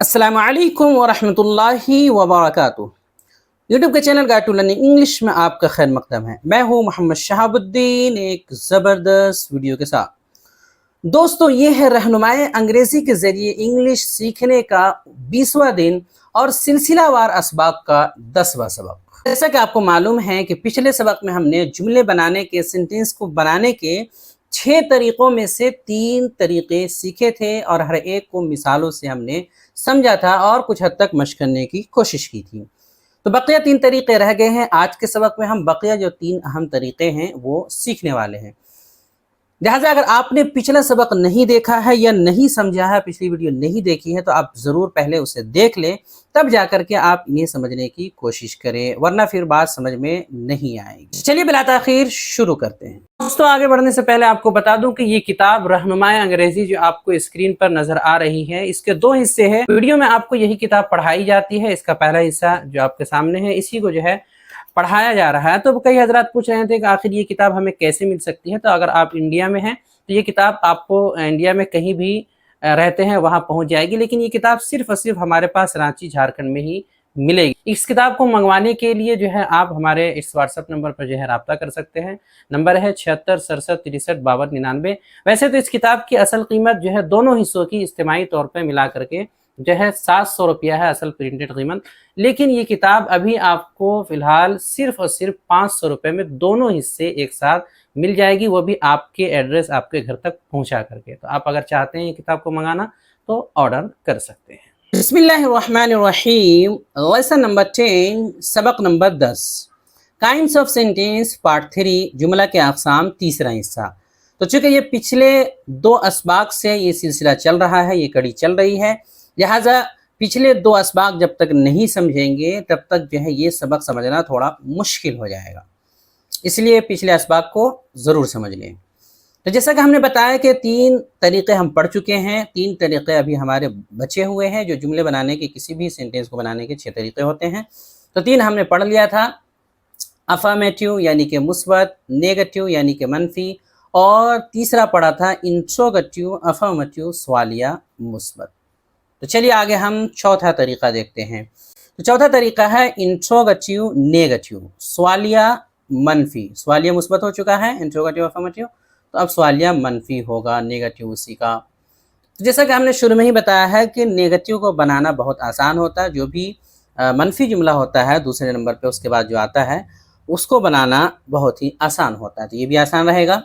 अस्सलामु अलैकुम वरहमतुल्लाहि वबरकातुहू। यूट्यूब के channel guide to learning English में आपका खैर मकदम है। मैं हूँ मोहम्मद शहाबुद्दीन एक ज़बरदस्त वीडियो के साथ। दोस्तों, ये है रहनुमाई अंग्रेज़ी के ज़रिए इंग्लिश सीखने का 20वां दिन और सिलसिलावार असबाक का 10वां सबक। जैसा कि आपको मालूम है कि पिछले सबक में हमने जुमले बनाने के, सेंटेंस को बनाने के 6 तरीक़ों में से 3 तरीक़े सीखे थे और हर एक को मिसालों से हमने समझा था और कुछ हद तक मश्क करने की कोशिश की थी। तो बकिया 3 तरीक़े रह गए हैं। आज के सबक में हम बकिया जो 3 अहम तरीक़े हैं वो सीखने वाले हैं। लिहाजा अगर आपने पिछला सबक नहीं देखा है या नहीं समझा है, पिछली वीडियो नहीं देखी है, तो आप ज़रूर पहले उसे देख लें, तब जाकर के आप इन्हें समझने की कोशिश करें, वरना फिर बात समझ में नहीं आएगी। चलिए बिला ताख़ीर शुरू करते हैं। दोस्तों, आगे बढ़ने से पहले आपको बता दूं कि ये किताब रहनुमाई अंग्रेज़ी जो आपको स्क्रीन पर नज़र आ रही है, इसके 2 हिस्से हैं। वीडियो में आपको यही किताब पढ़ाई जाती है। इसका पहला हिस्सा जो आपके सामने है, इसी को जो है पढ़ाया जा रहा है। तो कई हजरात पूछ रहे थे कि आखिर ये किताब हमें कैसे मिल सकती है। तो अगर आप इंडिया में हैं तो ये किताब आपको इंडिया में कहीं भी रहते हैं वहाँ पहुँच जाएगी, लेकिन ये किताब सिर्फ और सिर्फ हमारे पास रांची झारखंड में ही मिलेगी। इस किताब को मंगवाने के लिए जो है आप हमारे इस व्हाट्सएप नंबर पर जो है रब्ता कर सकते हैं। नंबर है 76 67 63 52 99। वैसे तो इस किताब की असल कीमत जो है दोनों हिस्सों की इज्तिमाई तौर पर मिला करके जो है 700 रुपया है असल प्रिंटेड कीमत, लेकिन ये किताब अभी आपको फ़िलहाल सिर्फ और सिर्फ 500 रुपये में दोनों हिस्से एक साथ मिल जाएगी, वो भी आपके एड्रेस आपके घर तक पहुंचा करके। तो आप अगर चाहते हैं ये किताब को मंगाना तो ऑर्डर कर सकते हैं। बिस्मिल्लाहिर्रहमानिर्रहीम। लेसन नंबर 10, सबक number 10, kinds of sentence part 3, जुमला के अक़साम, तीसरा हिस्सा। तो चूँकि ये पिछले 2 असबाक से ये सिलसिला चल रहा है, ये कड़ी चल रही है, लिहाजा पिछले 2 असबाक जब तक नहीं समझेंगे तब तक जो है ये सबक समझना थोड़ा मुश्किल हो जाएगा, इसलिए पिछले असबाक को ज़रूर समझ लें। तो जैसा कि हमने बताया कि 3 तरीक़े हम पढ़ चुके हैं, 3 तरीक़े अभी हमारे बचे हुए हैं। जो जुमले बनाने के, किसी भी सेंटेंस को बनाने के 6 तरीक़े होते हैं। तो 3 हमने पढ़ लिया था, अफ़र्मेटिव यानी कि मुस्बत, नेगेटिव यानी कि मनफी, और तीसरा पढ़ा था इंट्रोगेटिव, अफ़र्मेटिव, सवालिया, मुस्बत। तो चलिए आगे हम चौथा तरीक़ा देखते हैं। तो चौथा तरीक़ा है इंट्रोगेटिव नेगेटिव, सवालिया मनफी। सवालिया मुस्बत हो चुका है, इंट्रोगेटिव अफ़र्मेटिव, तो अब सवालिया मनफी होगा, नेगेटिव उसी का। तो जैसा कि हमने शुरू में ही बताया है कि नेगेटिव को बनाना बहुत आसान होता है। जो भी मनफी जुमला होता है दूसरे नंबर पे उसके बाद जो आता है उसको बनाना बहुत ही आसान होता है, तो ये भी आसान रहेगा।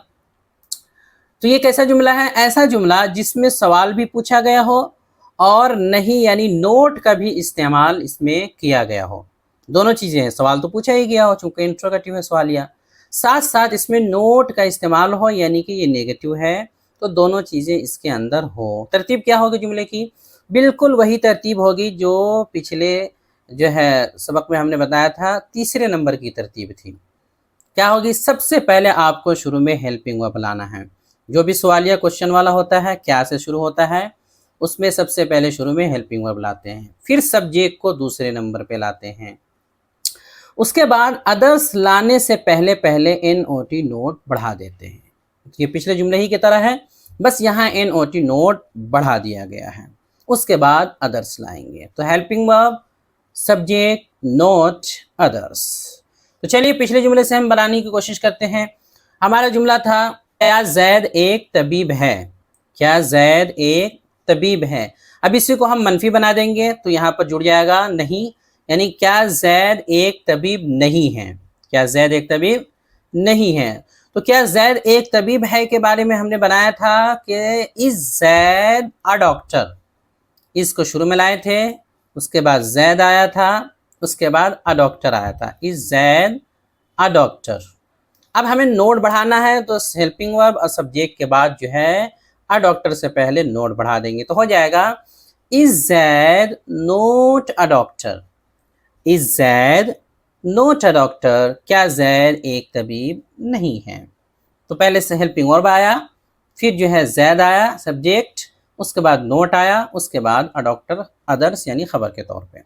तो ये कैसा जुमला है? ऐसा जुमला जिसमें सवाल भी पूछा गया हो और नहीं यानी नोट का भी इस्तेमाल इसमें किया गया हो। दोनों चीज़ें हैं, सवाल तो पूछा ही गया हो चूँकि इंट्रोगेटिव है सवालिया, साथ साथ इसमें नोट का इस्तेमाल हो यानी कि ये नेगेटिव है, तो दोनों चीज़ें इसके अंदर हो। तरतीब क्या होगी जुमले की? बिल्कुल वही तरतीब होगी जो पिछले जो है सबक में हमने बताया था, तीसरे नंबर की तरतीब थी। क्या होगी? सबसे पहले आपको शुरू में हेल्पिंग वर्ब लाना है। जो भी सवालिया क्वेश्चन वाला होता है, क्या से शुरू होता है, उसमें सबसे पहले शुरू में हेल्पिंग वर्ब लाते हैं, फिर सब्जेक्ट को दूसरे नंबर पे लाते हैं। उसके बाद अदर्स लाने से पहले पहले NOT नोट बढ़ा देते हैं। ये पिछले जुमले ही की तरह है, बस यहाँ NOT नोट बढ़ा दिया गया है। उसके बाद अदर्स लाएंगे, तो helping verb, subject, note, others. तो चलिए पिछले जुमले से हम बनाने की कोशिश करते हैं। हमारा जुमला था, क्या जैद एक तबीब है? क्या जैद एक तबीब है? अब इसी को हम मनफी बना देंगे, तो यहाँ पर जुड़ जाएगा नहीं, यानी क्या जैद एक तबीब नहीं है? क्या जैद एक तबीब नहीं है? तो क्या जैद एक तबीब है के बारे में हमने बनाया था कि इज जैद अ डॉक्टर। इसको शुरू में लाए थे, उसके बाद जैद आया था, उसके बाद अ डॉक्टर आया था, इज जैद अ डॉक्टर। अब हमें नोट बढ़ाना है, तो हेल्पिंग वर्ब और सब्जेक्ट के बाद जो है अ डॉक्टर से पहले नोट बढ़ा देंगे, तो हो जाएगा is Zaid note a doctor. Is Zaid note a doctor, क्या जैद एक तबीब नहीं है? तो पहले से हेल्पिंग वर्ब आया, फिर जो है जैद आया सब्जेक्ट, उसके बाद नोट आया, उसके बाद अ डॉक्टर, अदर्स यानी खबर के तौर पे।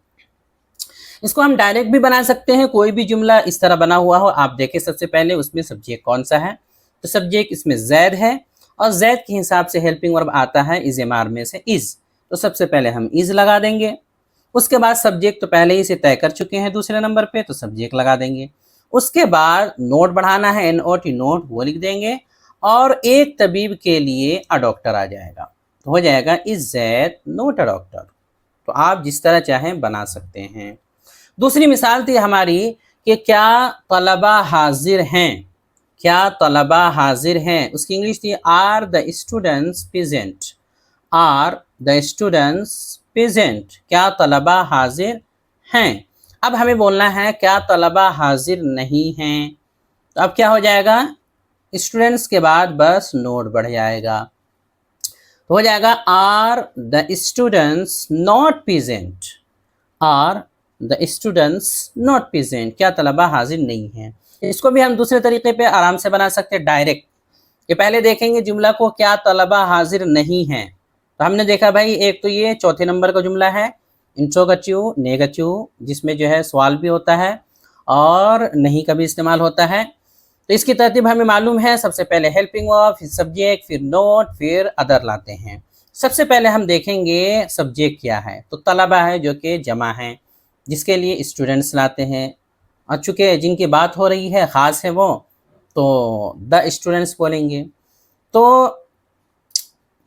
इसको हम डायरेक्ट भी बना सकते हैं, कोई भी जुमला इस तरह बना हुआ हो। आप देखें सबसे पहले उसमें सब्जेक्ट कौन सा है, तो सब्जेक्ट इसमें जैद है और जैद के हिसाब से हेल्पिंग वर्ब आता है इज़ एमआर में से इज़, तो सबसे पहले हम इज लगा देंगे। उसके बाद सब्जेक्ट तो पहले ही से तय कर चुके हैं दूसरे नंबर पे, तो सब्जेक्ट लगा देंगे। उसके बाद नोट बढ़ाना है, NOT नोट, वो लिख देंगे। और एक तबीब के लिए अ डॉक्टर आ जाएगा, तो हो जाएगा is Zaid note a doctor. तो आप जिस तरह चाहें बना सकते हैं। दूसरी मिसाल थी हमारी कि क्या तलबा हाजिर हैं, क्या तलबा हाजिर हैं, उसकी इंग्लिश थी are the students present, are the students present, क्या तलबा हाजिर हैं। अब हमें बोलना है क्या तलबा हाजिर नहीं हैं, तो अब क्या हो जाएगा, स्टूडेंट्स के बाद बस नोट बढ़ जाएगा, तो हो जाएगा are the students not present, are the students not present, क्या तलबा हाजिर नहीं हैं। इसको भी हम दूसरे तरीके पे आराम से बना सकते हैं, डायरेक्ट। ये पहले देखेंगे जुमला को, क्या तलबा हाजिर नहीं हैं, तो हमने देखा भाई एक तो ये चौथे नंबर का जुमला है इंट्रोगेटिव नेगेटिव, जिसमें जो है सवाल भी होता है और नहीं का भी इस्तेमाल होता है। तो इसकी तरतीब हमें मालूम है, सबसे पहले हेल्पिंग वर्ब, फिर सब्जेक्ट, फिर नोट, फिर अदर लाते हैं। सबसे पहले हम देखेंगे सब्जेक्ट क्या है, तो तलबा है जो कि जमा है, जिसके लिए स्टूडेंट्स लाते हैं। और चूँकि जिनकी बात हो रही है ख़ास है वो, तो द स्टूडेंट्स बोलेंगे। तो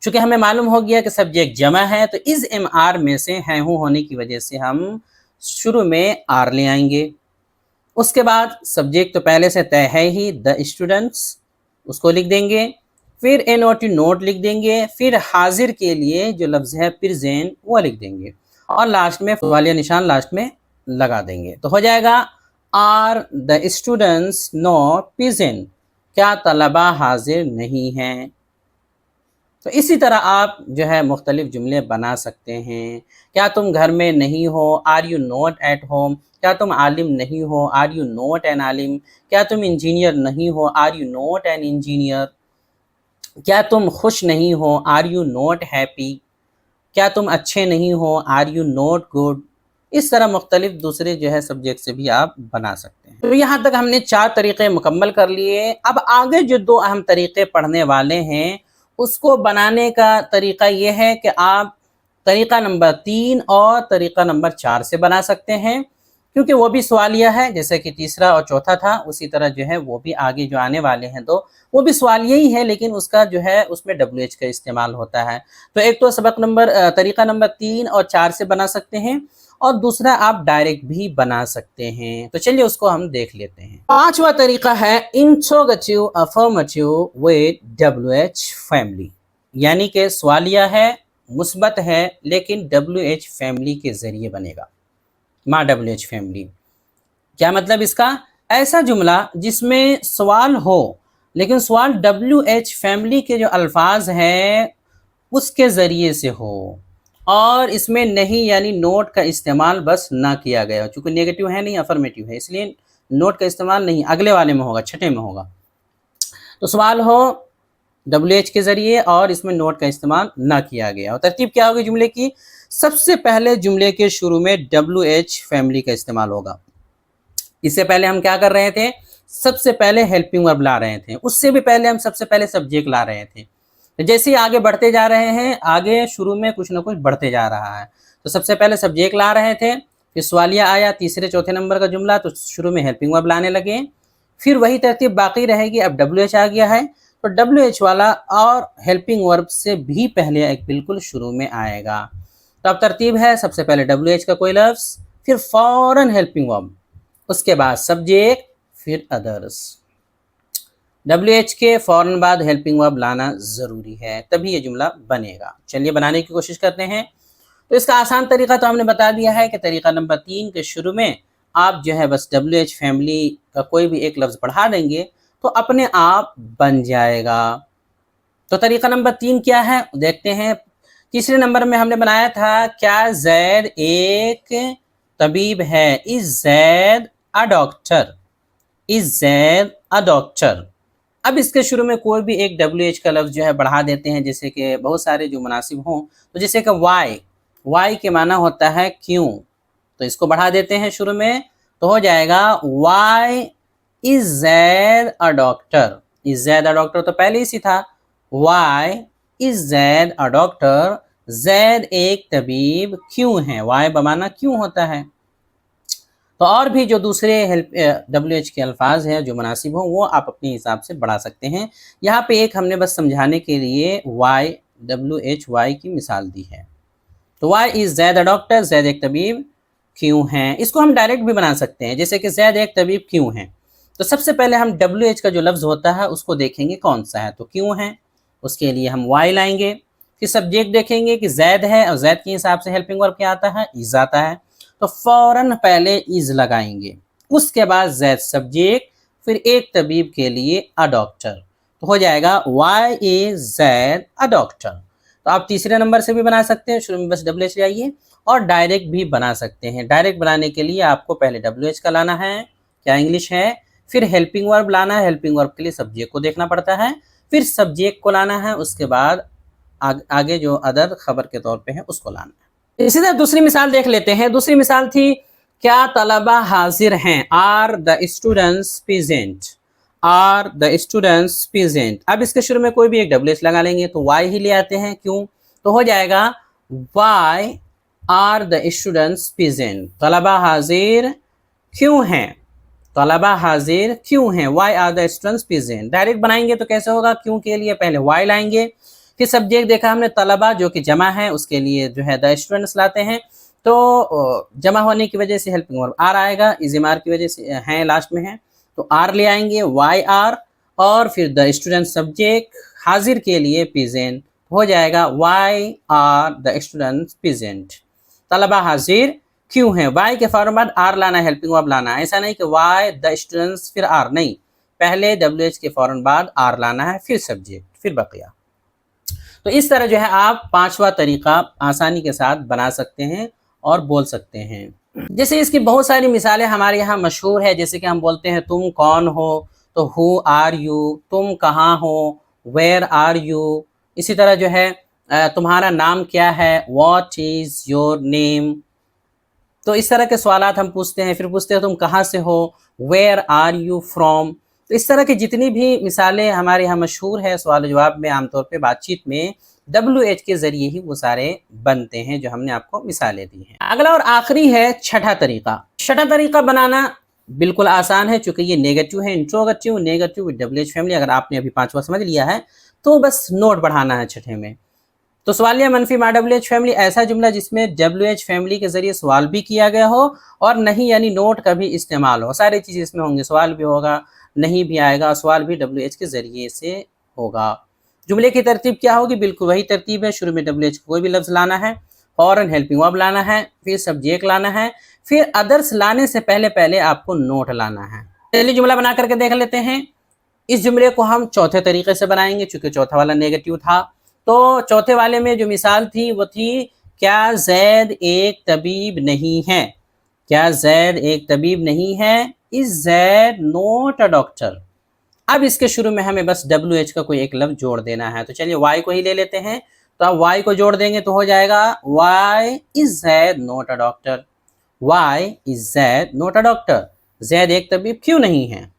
चूँकि हमें मालूम हो गया कि सब्जेक्ट जमा है, तो इस MR में से है हूँ होने की वजह से हम शुरू में आर ले आएंगे। उसके बाद सब्जेक्ट तो पहले से तय है ही, द स्टूडेंट्स, उसको लिख देंगे। फिर NOT नोट लिख देंगे। फिर हाजिर के लिए जो लफ्ज़ है प्रेजेंट, वो लिख देंगे। और लास्ट में वालिया निशान लास्ट में लगा देंगे, तो हो जाएगा are the students not present, क्या तलबा हाजिर नहीं हैं। तो इसी तरह आप जो है मुख्तलिफ जुमले बना सकते हैं। क्या तुम घर में नहीं हो, are you not at home, क्या तुम आलिम नहीं हो, आर यू नॉट एन आलिम, क्या तुम इंजीनियर नहीं हो, are you not an engineer, क्या तुम खुश नहीं हो, आर यू नॉट हैप्पी, क्या तुम अच्छे नहीं हो, आर यू नॉट गुड। इस तरह मुख्तलिफ दूसरे जो है सब्जेक्ट से भी आप बना सकते हैं। तो यहाँ तक हमने 4 तरीक़े मुकम्मल कर लिए। अब आगे जो 2 अहम तरीक़े पढ़ने वाले हैं, उसको बनाने का तरीक़ा ये है कि आप तरीक़ा नंबर 3 और तरीक़ा नंबर 4 से बना सकते हैं, क्योंकि वो भी सवालिया है, जैसे कि तीसरा और चौथा था, उसी तरह जो है वो भी आगे जो आने वाले हैं तो वो भी सवालिया ही है, लेकिन उसका जो है उसमें WH का इस्तेमाल होता है। तो एक तो सबक नंबर तरीक़ा नंबर 3 और 4 से बना सकते हैं, और दूसरा आप डायरेक्ट भी बना सकते हैं। तो चलिए उसको हम देख लेते हैं। 5वां तरीका है interrogative affirmative with WH family, यानी कि सवालिया है, मुस्बत है, लेकिन WH फैमिली के ज़रिए बनेगा। माँ WH फैमिली, क्या मतलब इसका, ऐसा जुमला जिसमें सवाल हो, लेकिन सवाल WH फैमिली के जो अल्फाज हैं उसके ज़रिए से हो, और इसमें नहीं यानी नोट का इस्तेमाल बस ना किया गया। चूँकि नेगेटिव है नहीं, अफर्मेटिव है, इसलिए नोट का इस्तेमाल नहीं, अगले वाले में होगा, छठे में होगा। तो सवाल हो WH के ज़रिए और इसमें नोट का इस्तेमाल ना किया गया। और तरतीब क्या होगी जुमले की, सबसे पहले जुमले के शुरू में WH फैमिली का इस्तेमाल होगा। इससे पहले हम क्या कर रहे थे, सबसे पहले हेल्पिंग वर्ब ला रहे थे, उससे भी पहले हम सबसे पहले सब्जेक्ट ला रहे थे। तो जैसे ही आगे बढ़ते जा रहे हैं, आगे शुरू में कुछ ना कुछ बढ़ते जा रहा है। तो सबसे पहले सब्जेक्ट ला रहे थे, फिर सवालिया आया, तीसरे चौथे नंबर का जुमला, तो शुरू में हेल्पिंग वर्ब लाने लगे। फिर वही तरतीब बाकी रहेगी। अब WH आ गया है, तो WH वाला और हेल्पिंग वर्ब से भी पहले एक बिल्कुल शुरू में आएगा। तो अब तरतीब है, सबसे पहले WH का कोई लफ्ज़, फिर फ़ौरन हेल्पिंग वर्ब, उसके बाद सब्जेक्ट, फिर अदर्स। WH के फ़ौरन बाद हेल्पिंग वर्ब लाना ज़रूरी है, तभी ये जुमला बनेगा। चलिए बनाने की कोशिश करते हैं। तो इसका आसान तरीका तो हमने बता दिया है कि तरीका नंबर 3 के शुरू में आप जो है बस WH फैमिली का कोई भी एक लफ्ज़ बढ़ा देंगे तो अपने आप बन जाएगा। तो तरीका नंबर 3 क्या है देखते हैं। तीसरे नंबर में हमने बनाया था, क्या जैद एक तबीब है, is Zaid a doctor, is Zaid a doctor. अब इसके शुरू में कोई भी एक WH का लफ्ज़ जो है बढ़ा देते हैं, जैसे कि बहुत सारे जो मुनासिब हों। तो जैसे कि वाई, वाई के माना होता है क्यों, तो इसको बढ़ा देते हैं शुरू में, तो हो जाएगा why is Zaid a doctor. Is Zaid a doctor तो पहले ही सी था, why is Zaid a doctor, Zaid एक तबीब क्यों है, वाई बमाना क्यों होता है। तो और भी जो दूसरे हेल्प WH के अल्फाज हैं जो मुनासिब हों वो आप अपने हिसाब से बढ़ा सकते हैं। यहाँ पे एक हमने बस समझाने के लिए WHY की मिसाल दी है। तो why is Zaid a doctor, Zaid एक तबीब क्यों हैं। इसको हम डायरेक्ट भी बना सकते हैं, जैसे कि जैद एक तबीब क्यों हैं। तो सबसे पहले हम WH का जो लफ्ज़ होता है उसको देखेंगे कौन सा है, तो क्यों है, उसके लिए हम वाई लाएंगे। फिर सब्जेक्ट देखेंगे कि जैद है और जैद के हिसाब से हेल्पिंग वर्ब क्या आता है, इज़ आता है, तो फ़ौरन पहले इज़ लगाएंगे। उसके बाद जैद सब्जेक्ट, फिर एक तबीब के लिए अ डॉक्टर, तो हो जाएगा why is Zaid a doctor. तो आप तीसरे नंबर से भी बना सकते हैं, शुरू में बस WH ले आइए, और डायरेक्ट भी बना सकते हैं। डायरेक्ट बनाने के लिए आपको पहले WH का लाना है, क्या इंग्लिश है, फिर हेल्पिंग वर्ब लाना है, हेल्पिंग वर्ब के लिए सब्जेक्ट को देखना पड़ता है, फिर सब्जेक्ट को लाना है, उसके बाद आगे जो अदर खबर के तौर पे है उसको लाना है। इसी तरह दूसरी मिसाल देख लेते हैं। दूसरी मिसाल थी, क्या तलबा हाजिर हैं, are the students present, are the students present. अब इसके शुरू में कोई भी एक WH लगा लेंगे, तो वाई ही ले आते हैं, क्यों, तो हो जाएगा why are the students present, तलबा हाजिर क्यों हैं, तलबा हाजिर क्यों हैं, why are the students present. Direct बनाएंगे तो कैसे होगा, क्यों के लिए पहले वाई लाएंगे, फिर सब्जेक्ट देखा हमने तलबा जो कि जमा है, उसके लिए जो है द स्टूडेंट्स लाते हैं, तो जमा होने की वजह से हेल्पिंग वर्ब आर आएगा, इज़मार की वजह से है लास्ट में है, तो आर ले आएंगे, वाई आर, और फिर द स्टूडेंट सब्जेक्ट, हाजिर के लिए प्रेजेंट, हो जाएगा why are the student present, तलबा हाजिर क्यों है। वाई के फौरन बाद आर लाना, हेल्पिंग वर्ब लाना है, ऐसा नहीं कि वाई द स्टूडेंट्स फिर आर, नहीं, पहले WH के फौरन बाद आर लाना है, फिर सब्जेक्ट, फिर बकिया। तो इस तरह जो है आप पांचवा तरीका आसानी के साथ बना सकते हैं और बोल सकते हैं। जैसे इसकी बहुत सारी मिसालें हमारे यहाँ मशहूर है, जैसे कि हम बोलते हैं तुम कौन हो, तो हु आर यू, तुम कहाँ हो, वेयर आर यू। इसी तरह जो है तुम्हारा नाम क्या है, व्हाट इज योर नेम। तो इस तरह के सवालात हम पूछते हैं। फिर पूछते हैं तुम कहाँ से हो, वेयर आर यू फ्रॉम। तो इस तरह की जितनी भी मिसालें हमारे यहाँ मशहूर है सवाल जवाब में, आमतौर पे बातचीत में WH के ज़रिए ही वो सारे बनते हैं जो हमने आपको मिसालें दी हैं। अगला और आखिरी है छठा तरीका। छठा तरीका बनाना बिल्कुल आसान है, चूंकि ये नेगेटिव है, interrogative, negative with WH family. अगर आपने अभी पांचवा समझ लिया है तो बस नोट बढ़ाना है छठे में। तो सवालिया मनफी मा WH फैमिली, ऐसा जुमला जिसमें WH फैमिली के जरिए सवाल भी किया गया हो और नहीं यानी नोट का भी इस्तेमाल हो। सारी चीज़ें इसमें होंगी, सवाल भी होगा, नहीं भी आएगा, सवाल भी WH के जरिए से होगा। जुमले की तरतीब क्या होगी, बिल्कुल वही तरतीब है, शुरू में WH कोई भी लफ्ज़ लाना है, फौरन हेल्पिंग वर्ब लाना है, फिर सब्जेक्ट लाना है, फिर अदर्स लाने से पहले पहले आपको नोट लाना है। चलिए जुमला बना करके देख लेते हैं। इस जुमले को हम चौथे तरीके से बनाएंगे, चूंकि चौथा वाला नेगेटिव था। तो चौथे वाले में जो मिसाल थी वो थी, क्या जैद एक तबीब नहीं है, क्या जैद एक तबीब नहीं है, is Zaid not a doctor. अब इसके शुरू में हमें बस WH का कोई एक लफ्ज जोड़ देना है, तो चलिए वाई को ही ले लेते हैं। तो अब वाई को जोड़ देंगे तो हो जाएगा why is Zaid not a doctor, why is Zaid not a doctor, Zaid एक तबीब क्यों नहीं है।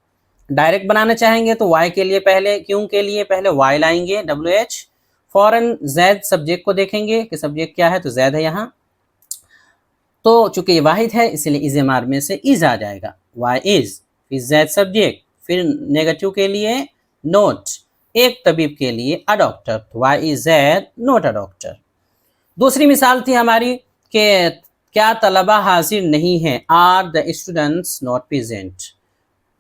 डायरेक्ट बनाना चाहेंगे तो वाई के लिए पहले, क्यों के लिए पहले वाई लाएंगे, WH, फौरन जैद सब्जेक्ट को देखेंगे कि सब्जेक्ट क्या है, तो जैद है यहाँ, तो चूंकि ये वाहिद है इसलिए इज़मार में से इज आ जाएगा, वाई इज, फिर जैद सब्जेक्ट, फिर नेगेटिव के लिए नोट, एक तबीब के लिए अ डॉक्टर, तो why is Zaid not a doctor. दूसरी मिसाल थी हमारी कि क्या तलबा हाजिर नहीं है, are the students not present,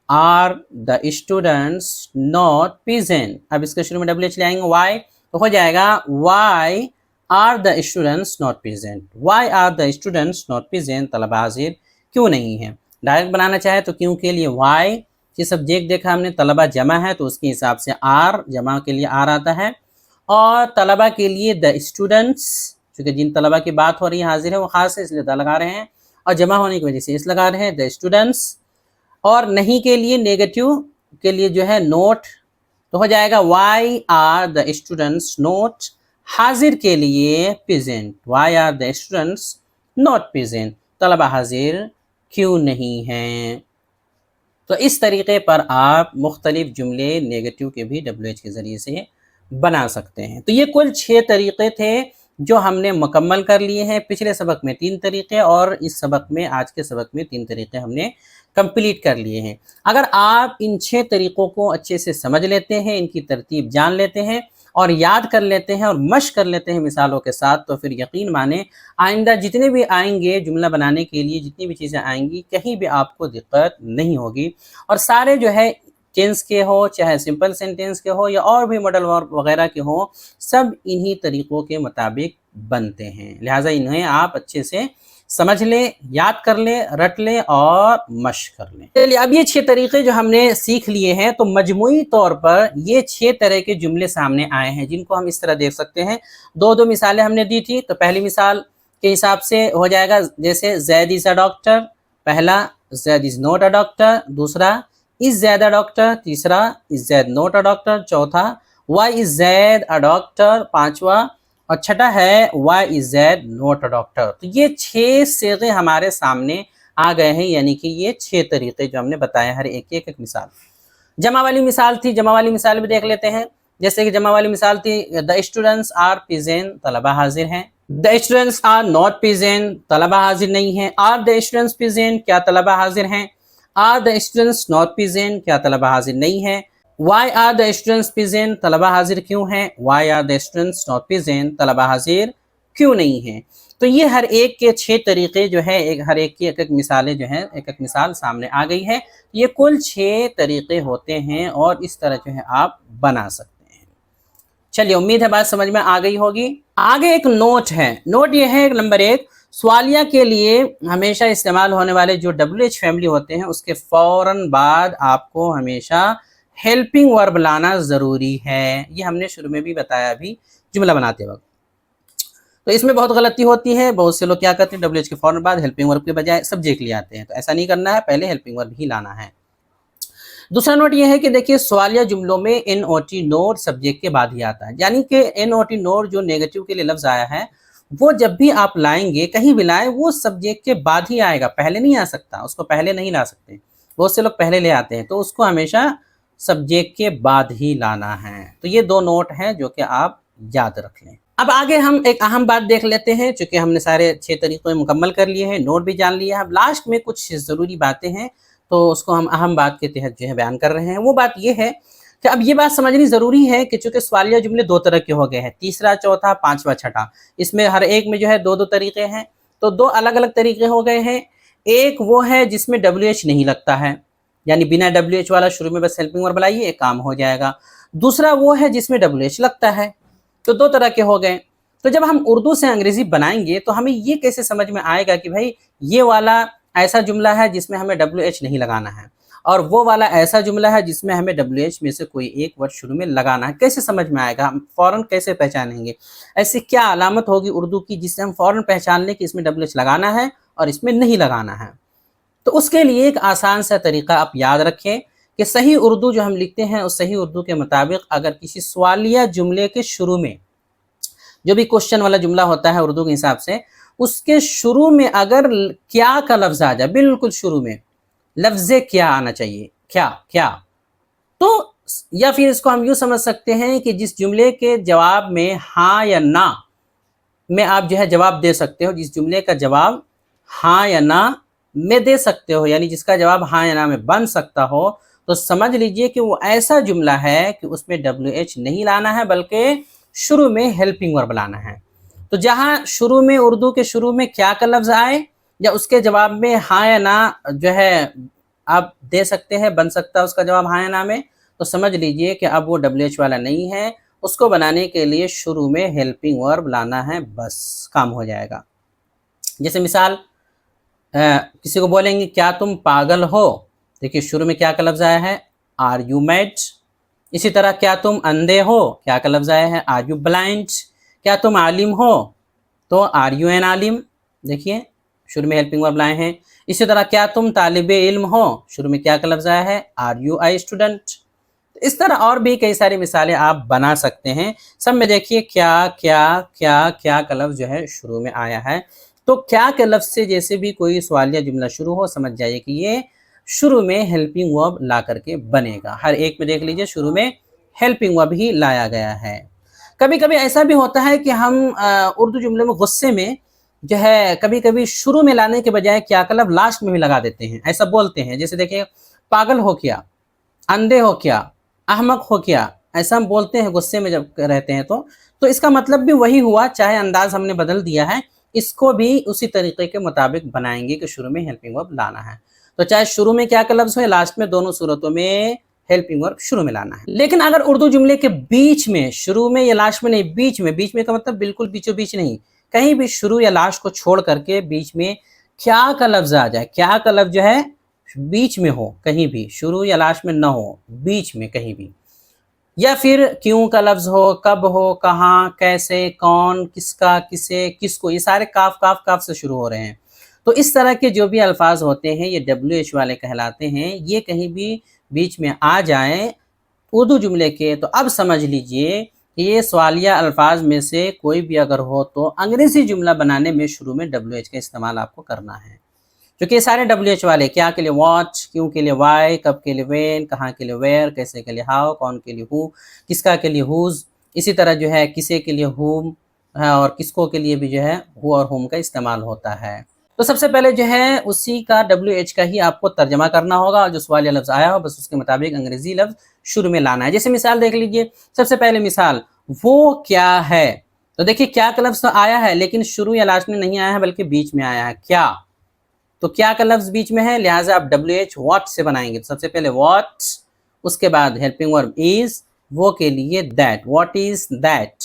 are the students not present. अब इसके शुरू में WH ले आएंगे वाई, तो हो जाएगा why are the students not present, why are the students not present, तलबा हाजिर क्यों नहीं है। डायरेक्ट बनाना चाहे तो क्यों के लिए वाई, ये सब्जेक्ट देखा हमने, तलबा जमा है तो उसके हिसाब से आर, जमा के लिए आर आता है, और तलबा के लिए द स्टूडेंट्स, क्योंकि जिन तलबा की बात हो रही है हाजिर है वो खास है इसलिए द लगा रहे हैं, और जमा होने की वजह से इस लगा रहे हैं, द स्टूडेंट्स। और नहीं के लिए, नेगेटिव के लिए जो है नोट, तो हो जाएगा why are the students not, हाजिर के लिए present, why are the students not present, तलबा हाजिर क्यों नहीं हैं। तो इस तरीके पर आप मुख्तलिफ जुमले नेगेटिव के भी WH के ज़रिए से बना सकते हैं। तो ये कुल 6 तरीके थे जो हमने मुकम्मल कर लिए हैं। पिछले सबक में 3 तरीक़े और इस सबक में, आज के सबक में 3 तरीक़े हमने कंप्लीट कर लिए हैं। अगर आप इन 6 तरीक़ों को अच्छे से समझ लेते हैं, इनकी तरतीब जान लेते हैं और याद कर लेते हैं और मश्क कर लेते हैं मिसालों के साथ, तो फिर यकीन माने आइंदा जितने भी आएंगे जुमला बनाने के लिए, जितनी भी चीज़ें आएंगी, कहीं भी आपको दिक्कत नहीं होगी। और सारे जो है टेंस के हो, चाहे सिंपल सेंटेंस के हो या और भी मॉडल वर्ब वगैरह के हो, सब इन्हीं तरीक़ों के मुताबिक बनते हैं। लिहाजा इन्हें आप अच्छे से समझ लें, याद कर लें, रट लें और मश्क कर लें। चलिए, अब ये 6 तरीक़े जो हमने सीख लिए हैं, तो मजमूई तौर पर ये 6 तरह के जुमले सामने आए हैं, जिनको हम इस तरह देख सकते हैं। 2-2 मिसालें हमने दी थी। तो पहली मिसाल के हिसाब से हो जाएगा, जैसे ज़ैद इज़ अ डॉक्टर। पहला, Zaid is not a doctor. दूसरा, इज़ ज़ैद अ डॉक्टर। तीसरा, is Zaid not a doctor. चौथा, why is Zaid a doctor. पाँचवा और छठा है, why is Zaid not a doctor. तो ये 6 सीगे हमारे सामने आ गए हैं, यानी कि ये 6 तरीक़े जो हमने बताए, हर एक की एक मिसाल। जमा वाली मिसाल थी, जमा वाली मिसाल भी देख लेते हैं। जैसे कि जमा वाली मिसाल थी, द स्टूडेंट्स आर प्रेजेंट, तलबा हाजिर हैं। The students are not present, तलबा हाजिर नहीं है। आर द स्टूडेंट्स प्रेजेंट, क्या तलबा हाजिर हैं? Are the students not present, क्या तलबा हाजिर नहीं है। Why are the students present, तलबा हाजिर क्यों हैं? Why are the students not present, तलबा हाजिर क्यों नहीं है। तो ये हर एक के 6 तरीक़े जो है, एक हर एक की एक एक मिसालें जो हैं, एक एक मिसाल सामने आ गई है। ये कुल 6 तरीक़े होते हैं और इस तरह जो है आप बना सकते हैं। चलिए, उम्मीद है बात समझ में आ गई होगी। आगे एक नोट है। नोट ये है, नंबर 1, सवालिया के लिए हमेशा इस्तेमाल होने वाले जो WH फैमिली होते हैं, उसके फ़ौरन बाद आपको हमेशा हेल्पिंग वर्ब लाना ज़रूरी है। ये हमने शुरू में भी बताया अभी जुमला बनाते वक्त। तो इसमें बहुत गलती होती है। बहुत से लोग क्या करते हैं, WH के फ़ौरन बाद हेल्पिंग वर्ब के बजाय सब्जेक्ट ले आते हैं। तो ऐसा नहीं करना है, पहले हेल्पिंग वर्ब ही लाना है। दूसरा नोट ये है कि देखिए, सवालिया जुमलों में NOT नोट सब्जेक्ट के बाद ही आता है, यानी कि NOT नोट जो नेगेटिव के लिए लफ्ज़ आया है, वो जब भी आप लाएंगे, कहीं भी लाएं, वो सब्जेक्ट के बाद ही आएगा, पहले नहीं आ सकता, उसको पहले नहीं ला सकते। बहुत से लोग पहले ले आते हैं, तो उसको हमेशा सब्जेक्ट के बाद ही लाना है। तो ये 2 नोट हैं जो कि आप याद रख लें। अब आगे हम एक अहम बात देख लेते हैं। चूँकि हमने सारे 6 तरीक़े मुकम्मल कर लिए हैं, नोट भी जान लिया है, अब लास्ट में कुछ ज़रूरी बातें हैं, तो उसको हम अहम बात के तहत जो है बयान कर रहे हैं। वो बात ये है कि अब ये बात समझनी ज़रूरी है कि चूँकि सवालिया जुमले 2 तरह के हो गए हैं, तीसरा, चौथा, पाँचवा, छठा। इसमें हर एक में जो है 2-2 तरीक़े हैं, तो 2 अलग-अलग तरीक़े हो गए हैं। एक वो है जिसमें WH नहीं लगता है, यानी बिना WH वाला शुरू में बस हेल्पिंग वर्ब लाइए, एक काम हो जाएगा। दूसरा वो है जिसमें WH लगता है। तो 2 तरह के हो गए। तो जब हम उर्दू से अंग्रेज़ी बनाएंगे, तो हमें ये कैसे समझ में आएगा कि भाई ये वाला ऐसा जुमला है जिसमें हमें WH नहीं लगाना है, और वो वाला ऐसा जुमला है जिसमें हमें WH में से कोई एक वर्ड शुरू में लगाना है। कैसे समझ में आएगा, हम फ़ौरन कैसे पहचानेंगे? ऐसी क्या अलामत होगी उर्दू की जिससे हम फ़ौरन पहचान लें कि इसमें WH लगाना है और इसमें नहीं लगाना है? तो उसके लिए एक आसान सा तरीका आप याद रखें कि सही उर्दू जो हम लिखते हैं, उस सही उर्दू के मुताबिक अगर किसी सवालिया जुमले के शुरू में, जो भी क्वेश्चन वाला जुमला होता है उर्दू के हिसाब से, उसके शुरू में अगर क्या का लफ्ज़ आ जाए, बिल्कुल शुरू में लफ्ज़ क्या आना चाहिए, क्या क्या, तो या फिर इसको हम यूँ समझ सकते हैं कि जिस जुमले के जवाब में हाँ या ना में आप जो है जवाब दे सकते हो, जिस जुमले का जवाब हाँ या ना में दे सकते हो, यानी जिसका जवाब हाँ या ना में बन सकता हो, तो समझ लीजिए कि वो ऐसा जुमला है कि उसमें WH नहीं लाना है, बल्कि शुरू में हेल्पिंग वर्ब लाना है। तो जहाँ शुरू में, उर्दू के शुरू में क्या का लफ्ज़ आए या उसके जवाब में हाँ या ना जो है आप दे सकते हैं, बन सकता है उसका जवाब हाँ या ना में, तो समझ लीजिए कि अब वो WH वाला नहीं है। उसको बनाने के लिए शुरू में हेल्पिंग वर्ब लाना है, बस काम हो जाएगा। जैसे मिसाल, किसी को बोलेंगे क्या तुम पागल हो, देखिए शुरू में क्या का लफ्ज़ आया है, आर यू मैड। इसी तरह क्या तुम अंधे हो, क्या का लफ्ज़ आया है, आर यू ब्लाइंड। क्या तुम आलिम हो, तो आर यू एन आलिम, देखिए शुरू में हेल्पिंग वर्ब लाए हैं। इसी तरह क्या तुम तालिबे इल्म हो, शुरू में क्या का लफ्ज़ आया है, आर यू आई स्टूडेंट। इस तरह और भी कई सारी मिसालें आप बना सकते हैं। सब में देखिए क्या क्या क्या क्या का लफ्ज़ जो है शुरू में आया है। तो क्या के लफ्ज़ से जैसे भी कोई सवालिया जुमला शुरू हो, समझ जाइए कि ये शुरू में हेल्पिंग वर्ब ला करके बनेगा। हर एक में देख लीजिए शुरू में हेल्पिंग वर्ब ही लाया गया है। कभी कभी ऐसा भी होता है कि हम उर्दू जुमले में गुस्से में जो है कभी कभी शुरू में लाने के बजाय क्या का लफ्ज़ लास्ट में भी लगा देते हैं, ऐसा बोलते हैं। जैसे देखिए, पागल हो क्या, अंधे हो क्या, अहमक हो क्या, ऐसा हम बोलते हैं गुस्से में जब रहते हैं। तो इसका मतलब भी वही हुआ, चाहे अंदाज हमने बदल दिया है, इसको भी उसी तरीके के मुताबिक बनाएंगे कि शुरू में हेल्पिंग वर्ब लाना है। तो चाहे शुरू में क्या का लफ्ज़ हो, लास्ट में, दोनों सूरतों में हेल्पिंग वर्ब शुरू में लाना है। लेकिन अगर उर्दू जुमले के बीच में, शुरू में या लास्ट में नहीं, बीच में का मतलब बिल्कुल बीचों बीच नहीं, कहीं भी शुरू या लास्ट को छोड़ करके बीच में क्या का लफ्ज़ आ जाए, क्या का लफ्ज़ जो है बीच में हो, कहीं भी शुरू या लास्ट में ना हो, बीच में कहीं भी, या फिर क्यों का लफ्ज़ हो, कब हो, कहाँ, कैसे, कौन, किसका, किसे, किसको, ये सारे काफ काफ काफ से शुरू हो रहे हैं। तो इस तरह के जो भी अल्फाज होते हैं ये WH वाले कहलाते हैं। ये कहीं भी बीच में आ जाएं उर्दू जुमले के, तो अब समझ लीजिए कि ये सवालिया अल्फाज में से कोई भी अगर हो तो अंग्रेज़ी जुमला बनाने में शुरू में WH का इस्तेमाल आपको करना है। क्योंकि ये सारे WH वाले, क्या के लिए व्हाट, क्यों के लिए वाई, कब के लिए व्हेन, कहाँ के लिए वेयर, कैसे के लिए हाउ, कौन के लिए हु, किसका के लिए हुज, इसी तरह जो है किसे के लिए हुम है, और किसको के लिए भी जो है हु और हुम का इस्तेमाल होता है। तो सबसे पहले जो है उसी का WH का ही आपको तर्जमा करना होगा, और जो सवालिया लफ्ज़ आया हो बस उसके मुताबिक अंग्रेज़ी लफ्ज़ शुरू में लाना है। जैसे मिसाल देख लीजिए, सबसे पहले मिसाल, वो क्या है। तो देखिए क्या का लफ्ज़ तो आया है लेकिन शुरू या लास्ट में नहीं आया है बल्कि बीच में आया है, क्या। तो क्या का लफ्ज़ बीच में है, लिहाजा आप WH व्हाट से बनाएंगे। तो सबसे पहले व्हाट, उसके बाद हेल्पिंग वर्ब इज़, वो के लिए that, what is that,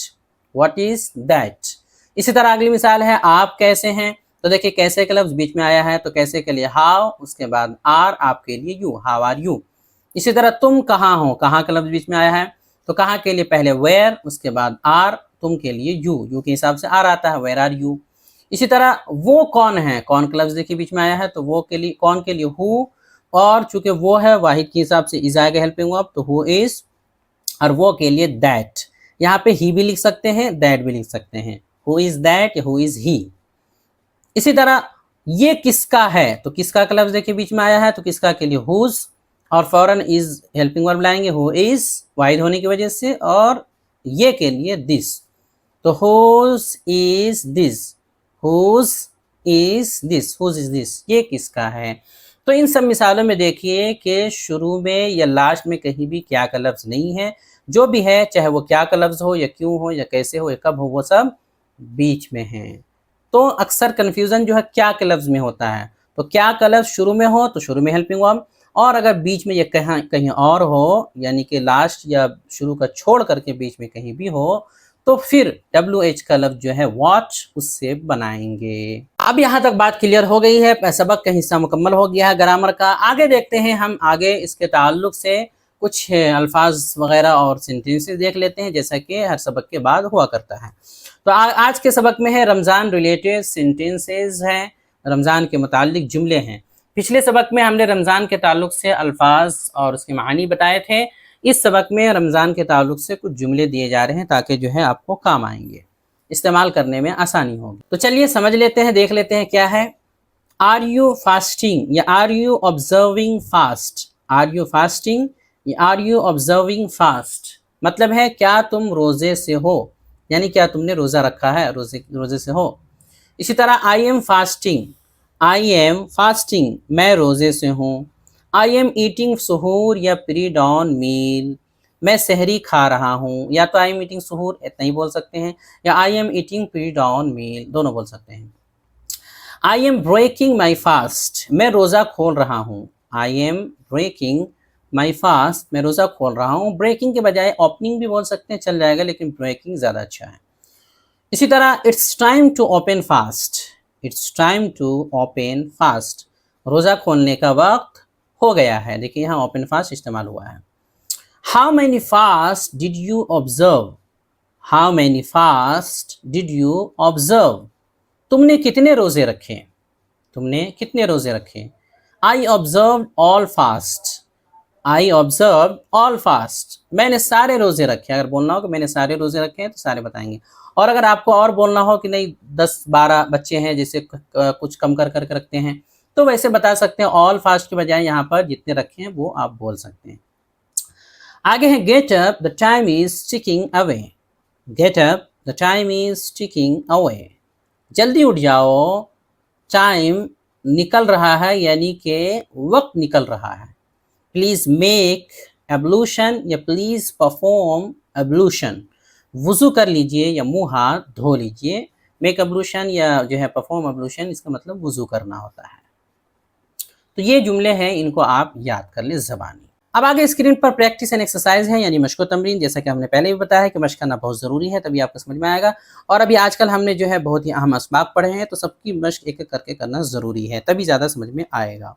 what is that. इसी तरह अगली मिसाल है, आप कैसे हैं। तो देखिए कैसे का लफ्ज़ बीच में आया है, तो कैसे के लिए हाउ, उसके बाद आर, आपके लिए यू, हाउ आर यू। इसी तरह तुम कहाँ हो, कहाँ का लफ्ज़ बीच में आया है, तो कहाँ के लिए पहले वेयर, उसके बाद आर, तुम के लिए यू के हिसाब से आर आता है, वेयर आर यू। इसी तरह वो कौन है, कौन का लफ्ज़ देखिए बीच में आया है, तो वो के लिए, कौन के लिए हु, और चूंकि वो है वाहिद के हिसाब से इज़ आएगा हेल्पिंग वर्ब, तो हु इज़, और वो के लिए दैट। यहाँ पे ही भी लिख सकते हैं, दैट भी लिख सकते हैं, हु इज़ दैट या हु इज़ ही। इसी तरह ये किसका है, तो किसका का लफ्ज़ देखिए बीच में आया है, तो किसका के लिए हुज, और फौरन इज़ हेल्पिंग वर्ब लाएंगे, हु इज़ वाहिद होने की वजह से, और ये के लिए दिस, तो whose is this, whose is this, whose is this, ये किसका है। तो इन सब मिसालों में देखिए कि शुरू में या लास्ट में कहीं भी क्या का लफ्ज़ नहीं है, जो भी है चाहे वो क्या का लफ्ज़ हो या क्यों हो या कैसे हो या कब हो, वो सब बीच में है। तो अक्सर कन्फ्यूज़न जो है क्या के लफ्ज़ में होता है। तो क्या का लफ्ज़ शुरू में हो तो शुरू में हेल्पिंग वर्ब, और अगर बीच में ये कहीं और हो, यानी कि लास्ट या शुरू का छोड़ करके बीच में कहीं भी हो, तो फिर WH का लफ्ज़ जो है वॉच, उससे बनाएंगे। अब यहाँ तक बात क्लियर हो गई है, सबक का हिस्सा मुकम्मल हो गया है ग्रामर का। आगे देखते हैं हम, आगे इसके ताल्लुक से कुछ अल्फाज वगैरह और सेंटेंसेस देख लेते हैं, जैसा कि हर सबक के बाद हुआ करता है। तो आज के सबक में है रमज़ान रिलेटेड सेंटेंसेस हैं, रमज़ान के मुतालिक जुमले हैं। पिछले सबक में हमने रमज़ान के ताल्लुक से अल्फाज और उसके मानी बताए थे। इस सबक में रमज़ान के ताल्लुक से कुछ जुमले दिए जा रहे हैं ताकि जो है आपको काम आएंगे, इस्तेमाल करने में आसानी होगी। तो चलिए समझ लेते हैं, देख लेते हैं क्या है। आर यू फास्टिंग या are you observing fast, are you fasting या आर यू ऑब्जर्विंग फास्ट मतलब है क्या तुम रोज़े से हो, यानी क्या तुमने रोज़ा रखा है, रोज़े से हो। इसी तरह I am fasting, I am fasting, मैं रोज़े से हूँ। आई एम ईटिंग सहूर या प्री डॉन मील, मैं सहरी खा रहा हूँ। या तो आई एम ईटिंग सहूर इतना ही बोल सकते हैं, या I am eating pre dawn meal, दोनों बोल सकते हैं। I am breaking my fast, मैं रोज़ा खोल रहा हूँ। I am breaking my fast, मैं रोज़ा खोल रहा हूँ। ब्रेकिंग के बजाय ओपनिंग भी बोल सकते हैं, चल जाएगा, लेकिन ब्रेकिंग ज़्यादा अच्छा है। इसी तरह it's time to open fast, it's time to open fast, रोज़ा खोलने का वक्त हो गया है। देखिए यहाँ ओपन फास्ट इस्तेमाल हुआ है। How many fast did you observe, how many fast did you observe, तुमने कितने रोज़े रखे, तुमने कितने रोज़े रखे। I observe all fast, I observe all fast, मैंने सारे रोज़े रखे। अगर बोलना हो कि मैंने सारे रोज़े रखे हैं तो सारे बताएंगे। और अगर आपको और बोलना हो कि नहीं 10-12 बच्चे हैं जैसे कुछ कम कर करके रखते हैं, तो वैसे बता सकते हैं। ऑल फास्ट के बजाय यहाँ पर जितने रखे हैं वो आप बोल सकते हैं। आगे है get up the time is ticking away, get up, the time is ticking away. जल्दी उठ जाओ, टाइम निकल रहा है, यानी कि वक्त निकल रहा है। प्लीज़ मेक एब्लूशन या प्लीज़ परफॉर्म एब्लूशन, वुज़ू कर लीजिए या मुंह हाथ धो लीजिए। मेक एब्लूशन या जो है परफॉर्म एब्लूशन, इसका मतलब वुज़ू करना होता है। तो ये जुमले हैं, इनको आप याद कर लें ज़बानी। अब आगे स्क्रीन पर प्रैक्टिस एंड एक्सरसाइज है, यानी मशक़ व तमरीन। जैसा कि हमने पहले भी बताया है कि मशक़ करना बहुत ज़रूरी है, तभी आपको समझ में आएगा। और अभी आजकल हमने जो है बहुत ही अहम असबाक पढ़े हैं, तो सबकी मशक़ एक-एक करके करना ज़रूरी है, तभी ज़्यादा समझ में आएगा।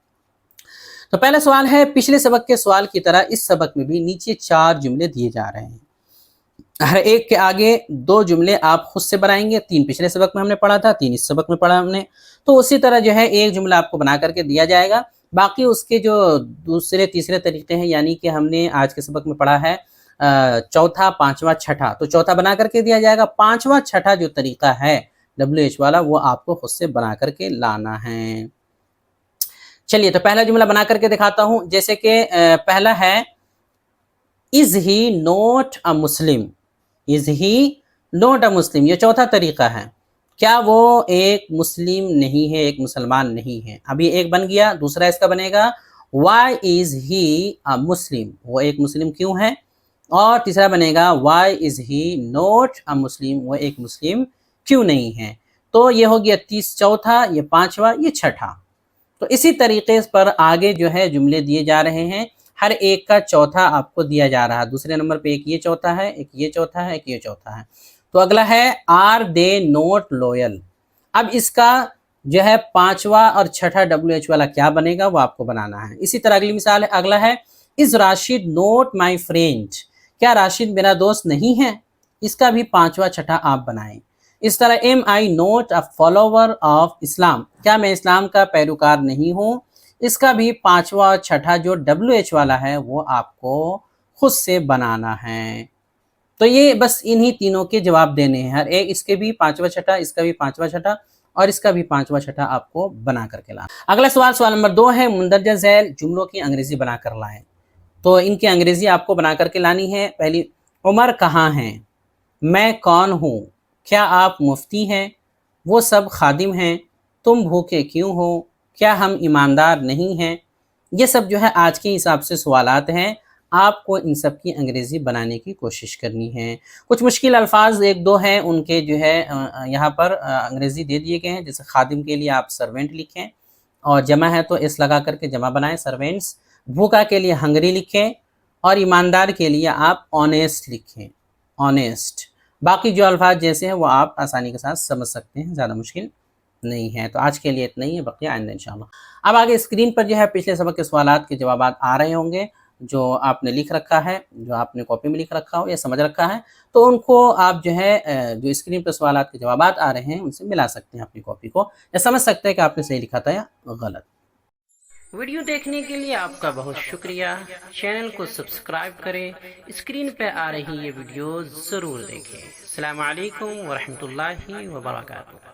तो पहला सवाल है, पिछले सबक के सवाल की तरह इस सबक में भी नीचे 4 जुमले दिए जा रहे हैं। हर एक के आगे 2 जुमले आप खुद से बनाएंगे। 3 पिछले सबक में हमने पढ़ा था, 3 इस सबक में पढ़ा हमने। तो उसी तरह जो है एक जुमला आपको बना करके दिया जाएगा। बाकी उसके जो दूसरे तीसरे तरीके हैं, यानी कि हमने आज के सबक में पढ़ा है चौथा, पांचवा, छठा। तो चौथा बना करके दिया जाएगा। पांचवा छठा जो तरीका है WH वाला, वो आपको खुद से बना करके लाना है। चलिए, तो पहला जुमला बना करके दिखाता हूं। जैसे कि पहला है, is he not a Muslim. Is he not a Muslim, ये चौथा तरीका है। क्या वो एक मुस्लिम नहीं है, एक मुसलमान नहीं है। अभी एक बन गया। दूसरा इसका बनेगा, why is he a Muslim, वो एक मुस्लिम क्यों है। और तीसरा बनेगा, why is he not a Muslim, वो एक मुस्लिम क्यों नहीं है। तो ये हो गया चौथा, ये पांचवा, ये छठा। तो इसी तरीके पर आगे जो है जुमले दिए जा रहे हैं। हर एक का चौथा आपको दिया जा रहा है। दूसरे नंबर पे एक ये चौथा है, एक ये चौथा है, एक ये चौथा है। तो अगला है, आर दे नॉट लॉयल। अब इसका जो है पांचवा और छठा WH वाला क्या बनेगा, वो आपको बनाना है। इसी तरह अगली मिसाल है, अगला है, is Rashid not my friend. क्या राशिद मेरा दोस्त नहीं है। इसका भी पांचवा छठा आप बनाएं। इस तरह, am I not a follower of Islam. क्या मैं इस्लाम का पैरोकार नहीं हूँ। इसका भी पांचवा और छठा जो WH वाला है, वो आपको खुद से बनाना है। तो ये बस इन्हीं तीनों के जवाब देने हैं। हर एक, इसके भी पांचवा छठा, इसका भी पांचवा छठा, और इसका भी पांचवा छठा आपको बना करके लाना। अगला सवाल, सवाल नंबर 2 है, मुंदरजा झैल जुमलों की अंग्रेजी बना कर लाएं। तो इनकी अंग्रेजी आपको बना करके लानी है। पहली, उमर कहाँ है। मैं कौन हूँ। क्या आप मुफ्ती हैं। वो सब खादिम हैं। तुम भूखे क्यों हो। क्या हम ईमानदार नहीं हैं। ये सब जो है आज के हिसाब से सवालात हैं। आपको इन सब की अंग्रेज़ी बनाने की कोशिश करनी है। कुछ मुश्किल अल्फाज एक दो हैं, उनके जो है यहाँ पर अंग्रेज़ी दे दिए गए हैं। जैसे खादिम के लिए आप सर्वेंट लिखें, और जमा है तो एस लगा करके जमा बनाएं, सर्वेंट्स। भूखा के लिए हंगरी लिखें, और ईमानदार के लिए आप ऑनेस्ट लिखें, ऑनेस्ट। बाकी जो अल्फाज जैसे हैं वो आप आसानी के साथ समझ सकते हैं, ज़्यादा मुश्किल नहीं है। तो आज के लिए इतना ही है, बकिया आइंदा इंशाल्लाह। अब आगे स्क्रीन पर जो है पिछले सबक के सवालात के जवाब आ रहे होंगे, जो आपने लिख रखा है, जो आपने कॉपी में लिख रखा हो या समझ रखा है, तो उनको आप जो है जो स्क्रीन पर सवालात के जवाब आ रहे हैं उनसे मिला सकते हैं अपनी कॉपी को, या समझ सकते हैं कि आपने सही लिखा था या गलत। वीडियो देखने के लिए आपका बहुत शुक्रिया। चैनल को सब्सक्राइब करें। स्क्रीन पर आ रही ये वीडियो ज़रूर देखें। अस्सलामु अलैकुम वरहमतुल्लाहि वबरकातुहू।